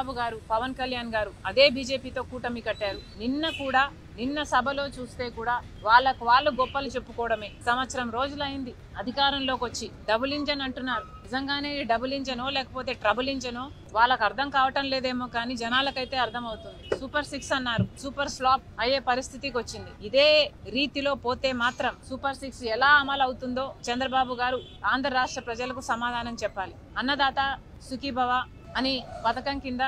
చంద్రబాబు గారు, పవన్ కళ్యాణ్ గారు అదే బీజేపీతో కూటమి కట్టారు. నిన్న సభలో చూస్తే కూడా వాళ్ళు గొప్పలు చెప్పుకోవడమే. సంవత్సరం రోజులైంది అధికారంలోకి వచ్చి. డబుల్ ఇంజన్ అంటున్నారు. నిజంగానే డబుల్ ఇంజనో లేకపోతే ట్రబుల్ ఇంజనో వాళ్ళకి అర్థం కావటం లేదేమో, కానీ జనాలకైతే అర్థం అవుతుంది. సూపర్ 6 అన్నారు, సూపర్ ఫ్లాప్ అయ్యే పరిస్థితికి వచ్చింది. ఇదే రీతిలో పోతే మాత్రం సూపర్ 6 ఎలా అమలు అవుతుందో చంద్రబాబు గారు ఆంధ్ర రాష్ట్ర ప్రజలకు సమాధానం చెప్పాలి. అన్నదాత సుఖీభవ అని పథకం కింద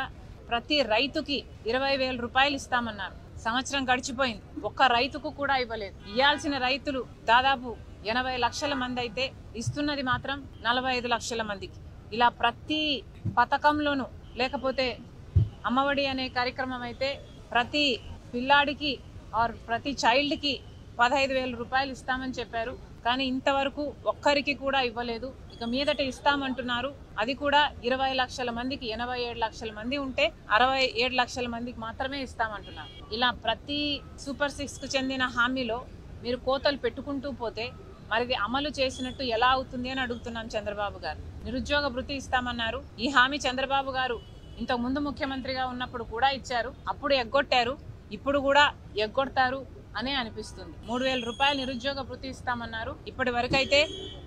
ప్రతి రైతుకి 20,000 రూపాయలు ఇస్తామన్నారు. సంవత్సరం గడిచిపోయింది, ఒక్క రైతుకు కూడా ఇవ్వలేదు. ఇవ్వాల్సిన రైతులు దాదాపు 80 లక్షల మంది అయితే ఇస్తున్నది మాత్రం 45 లక్షల మందికి. ఇలా ప్రతి పథకంలోనూ, లేకపోతే అమ్మఒడి అనే కార్యక్రమం అయితే ప్రతి పిల్లాడికి ఆర్ ప్రతి చైల్డ్కి 15,000 రూపాయలు ఇస్తామని చెప్పారు. కానీ ఇంతవరకు ఒక్కరికి కూడా ఇవ్వలేదు. ఇక మీదట ఇస్తామంటున్నారు. అది కూడా 20 లక్షల మందికి. 87 లక్షల మంది ఉంటే 67 లక్షల మందికి మాత్రమే ఇస్తామంటున్నారు. ఇలా ప్రతి సూపర్ 6కు చెందిన హామీలో మీరు కోతలు పెట్టుకుంటూ పోతే మరి అమలు చేసినట్టు ఎలా అవుతుంది అని అడుగుతున్నాం చంద్రబాబు గారు. నిరుద్యోగ భృతి ఇస్తామన్నారు. ఈ హామీ చంద్రబాబు గారు ఇంతకు ముందు ముఖ్యమంత్రిగా ఉన్నప్పుడు కూడా ఇచ్చారు. అప్పుడు ఎగ్గొట్టారు, ఇప్పుడు కూడా ఎగ్గొడతారు అనే అనిపిస్తుంది. 3,000 రూపాయలు నిరుద్యోగ భృతి ఇస్తామన్నారు. ఇప్పటి వరకు అయితే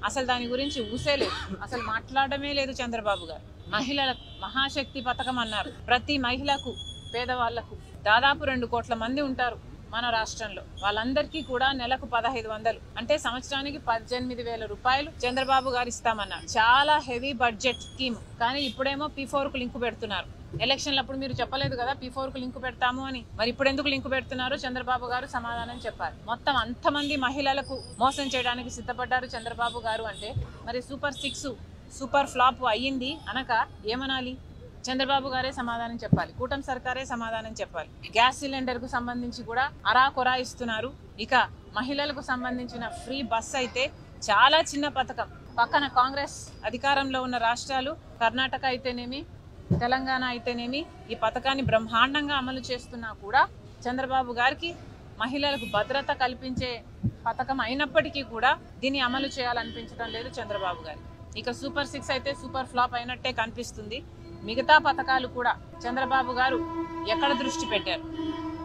అసలు దాని గురించి ఊసేలేదు, అసలు మాట్లాడమే లేదు చంద్రబాబు గారు. మహిళల మహాశక్తి పథకం అన్నారు. ప్రతి మహిళకు, పేదవాళ్లకు దాదాపు 2 కోట్ల మంది ఉంటారు మన రాష్ట్రంలో. వాళ్ళందరికీ కూడా నెలకు 1,500 అంటే సంవత్సరానికి 18,000 రూపాయలు చంద్రబాబు గారు ఇస్తామన్నారు. చాలా హెవీ బడ్జెట్ స్కీమ్. కానీ ఇప్పుడేమో P4కు లింకు పెడుతున్నారు. ఎలక్షన్లప్పుడు మీరు చెప్పలేదు కదా P4కు లింకు పెడతాము అని. మరి ఇప్పుడు ఎందుకు లింకు పెడుతున్నారు? చంద్రబాబు గారు సమాధానం చెప్పాలి. మొత్తం అంతమంది మహిళలకు మోసం చేయడానికి సిద్ధపడ్డారు చంద్రబాబు గారు అంటే మరి సూపర్ 6 సూపర్ ఫ్లాప్ అయ్యింది అనక ఏమనాలి? చంద్రబాబు గారే సమాధానం చెప్పాలి, కూటమి సర్కారే సమాధానం చెప్పాలి. గ్యాస్ సిలిండర్ కు సంబంధించి కూడా అరాకొరా ఇస్తున్నారు. ఇక మహిళలకు సంబంధించిన ఫ్రీ బస్ అయితే చాలా చిన్న పథకం. పక్కన కాంగ్రెస్ అధికారంలో ఉన్న రాష్ట్రాలు కర్ణాటక అయితేనేమి, తెలంగాణ అయితేనేమి ఈ పథకాన్ని బ్రహ్మాండంగా అమలు చేస్తున్నా కూడా చంద్రబాబు గారికి మహిళలకు భద్రత కల్పించే పథకం అయినప్పటికీ కూడా దీన్ని అమలు చేయాలనిపించడం లేదు చంద్రబాబు గారు. ఇక సూపర్ 6 అయితే సూపర్ ఫ్లాప్ అయినట్టే కనిపిస్తుంది. మిగతా పథకాలు కూడా చంద్రబాబు గారు ఎక్కడ దృష్టి పెట్టారు?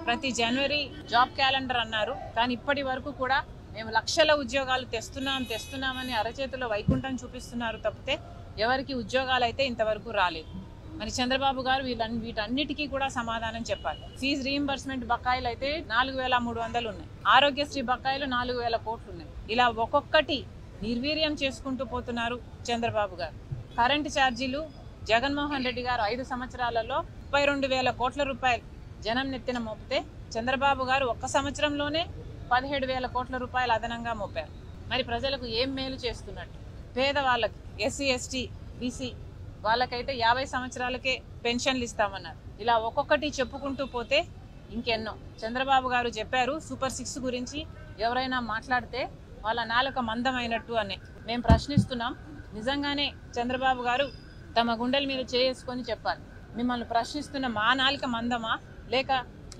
ప్రతి జనవరి జాబ్ క్యాలెండర్ అన్నారు. కానీ ఇప్పటి వరకు కూడా మేము లక్షల ఉద్యోగాలు తెస్తున్నామని అరచేతిలో వైకుంఠం చూపిస్తున్నారు తప్పితే ఎవరికి ఉద్యోగాలు అయితే ఇంతవరకు రాలేదు. మరి చంద్రబాబు గారు వీటన్నిటికీ కూడా సమాధానం చెప్పాలి. ఫీజు రీయింబర్స్మెంట్ బకాయిలు అయితే 4,300 ఉన్నాయి. ఆరోగ్యశ్రీ బకాయిలు 4,000 కోట్లు ఉన్నాయి. ఇలా ఒక్కొక్కటి నిర్వీర్యం చేసుకుంటూ పోతున్నారు చంద్రబాబు గారు. కరెంటు ఛార్జీలు జగన్మోహన్ రెడ్డి గారు 5 సంవత్సరాలలో 32,000 కోట్ల రూపాయలు జనం నెత్తిన మోపితే చంద్రబాబు గారు ఒక్క సంవత్సరంలోనే 17,000 కోట్ల రూపాయలు అదనంగా మోపారు. మరి ప్రజలకు ఏం మేలు చేస్తున్నట్టు? పేదవాళ్ళకి, SC, ST, BC వాళ్ళకైతే 50 సంవత్సరాలకే పెన్షన్లు ఇస్తామన్నారు. ఇలా ఒక్కొక్కటి చెప్పుకుంటూ పోతే ఇంకెన్నో. చంద్రబాబు గారు చెప్పారు సూపర్ 6 గురించి ఎవరైనా మాట్లాడితే వాళ్ళ నాలుక మందమైనట్టు అని. మేము ప్రశ్నిస్తున్నాం. నిజంగానే చంద్రబాబు గారు తమ గుండెల మీద చేసుకొని చెప్పాలి. మిమ్మల్ని ప్రశ్నిస్తున్న మా నాలుక మందమా, లేక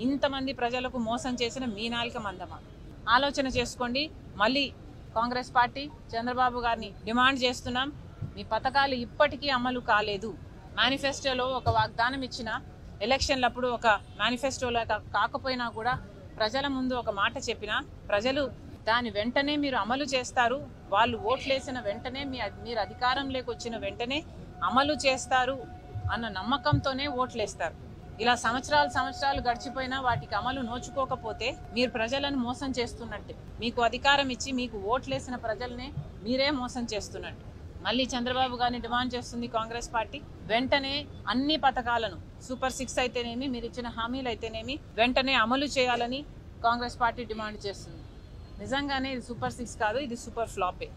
ఇంతమంది ప్రజలకు మోసం చేసిన మీ నాలుక మందమా? ఆలోచన చేసుకోండి. మళ్ళీ కాంగ్రెస్ పార్టీ చంద్రబాబు గారిని డిమాండ్ చేస్తున్నాం. మీ పథకాలు ఇప్పటికీ అమలు కాలేదు. మేనిఫెస్టోలో ఒక వాగ్దానం ఇచ్చిన, ఎలక్షన్లప్పుడు ఒక మేనిఫెస్టోలో కాకపోయినా కూడా ప్రజల ముందు ఒక మాట చెప్పినా ప్రజలు దాని వెంటనే మీరు అమలు చేస్తారు. వాళ్ళు ఓట్లేసిన వెంటనే మీరు అధికారంలోకి వచ్చిన వెంటనే అమలు చేస్తారు అన్న నమ్మకంతోనే ఓట్లేస్తారు. ఇలా సంవత్సరాలు గడిచిపోయినా వాటికి అమలు నోచుకోకపోతే మీరు ప్రజలను మోసం చేస్తున్నట్టే. మీకు అధికారం ఇచ్చి మీకు ఓట్లేసిన ప్రజల్నే మీరే మోసం చేస్తున్నట్టు. మళ్ళీ చంద్రబాబు గారిని డిమాండ్ చేస్తుంది కాంగ్రెస్ పార్టీ. వెంటనే అన్ని పథకాలను సూపర్ 6 అయితేనేమి, మీరు ఇచ్చిన హామీలు అయితేనేమి వెంటనే అమలు చేయాలని కాంగ్రెస్ పార్టీ డిమాండ్ చేస్తుంది. నిజంగానే ఇది సూపర్ 6 కాదు, ఇది సూపర్ ఫ్లాపే.